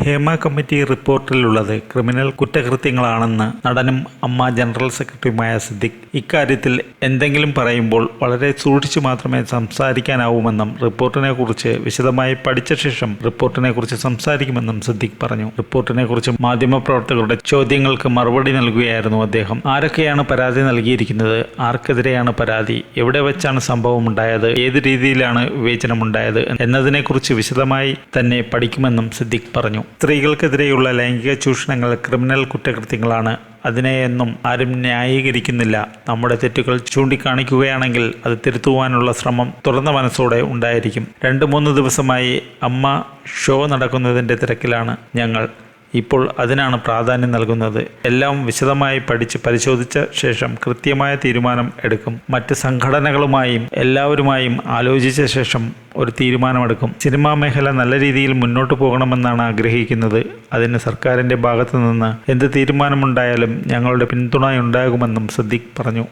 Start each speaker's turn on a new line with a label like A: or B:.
A: Hema committee റിപ്പോർട്ടിലുള്ളത് criminal കുറ്റകൃത്യങ്ങളാണെന്ന് നടനും അമ്മ general സെക്രട്ടറിയുമായ സിദ്ദിഖ് ഇക്കാര്യത്തിൽ എന്തെങ്കിലും പറയുമ്പോൾ വളരെ സൂക്ഷിച്ചു മാത്രമേ സംസാരിക്കാനാവൂമെന്നും റിപ്പോർട്ടിനെക്കുറിച്ച് വിശദമായി പഠിച്ച ശേഷം റിപ്പോർട്ടിനെക്കുറിച്ച് സംസാരിക്കുമെന്നും സിദ്ദിഖ് പറഞ്ഞു. റിപ്പോർട്ടിനെക്കുറിച്ച് മാധ്യമപ്രവർത്തകരുടെ ചോദ്യങ്ങൾക്ക് മറുപടി നൽകുകയായിരുന്നു അദ്ദേഹം. ആരൊക്കെയാണ് പരാതി നൽകിയിരിക്കുന്നത്, ആർക്കെതിരെയാണ് പരാതി, എവിടെ വെച്ചാണ് സംഭവം ഉണ്ടായത്, ഏത് രീതിയിലാണ് വിവേചനമുണ്ടായത് എന്നതിനെക്കുറിച്ച് വിശദമായി തന്നെ പഠിക്കുമെന്നും സിദ്ദിഖ് പറഞ്ഞു. സ്ത്രീകൾക്കെതിരെയുള്ള ലൈംഗിക ചൂഷണങ്ങൾ ക്രിമിനൽ കുറ്റകൃത്യങ്ങളാണ്. അതിനെയൊന്നും ആരും ന്യായീകരിക്കുന്നില്ല. നമ്മുടെ തെറ്റുകൾ ചൂണ്ടിക്കാണിക്കുകയാണെങ്കിൽ അത് തിരുത്തുവാനുള്ള ശ്രമം തുറന്ന മനസ്സോടെ ഉണ്ടായിരിക്കും. 2-3 ദിവസമായി അമ്മ ഷോ നടക്കുന്നതിൻ്റെ തിരക്കിലാണ് ഞങ്ങൾ. ഇപ്പോൾ അതിനാണ് പ്രാധാന്യം നൽകുന്നത്. എല്ലാം വിശദമായി പഠിച്ച് പരിശോധിച്ച ശേഷം കൃത്യമായ തീരുമാനം എടുക്കും. മറ്റ് സംഘടനകളുമായും എല്ലാവരുമായും ആലോചിച്ച ശേഷം ഒരു തീരുമാനമെടുക്കും. സിനിമാ മേഖല നല്ല രീതിയിൽ മുന്നോട്ട് പോകണമെന്നാണ് ആഗ്രഹിക്കുന്നത്. അതിന് സർക്കാരിൻ്റെ ഭാഗത്തു നിന്ന് എന്ത് തീരുമാനമുണ്ടായാലും ഞങ്ങളുടെ പിന്തുണയുണ്ടാകുമെന്നും സിദ്ദിഖ് പറഞ്ഞു.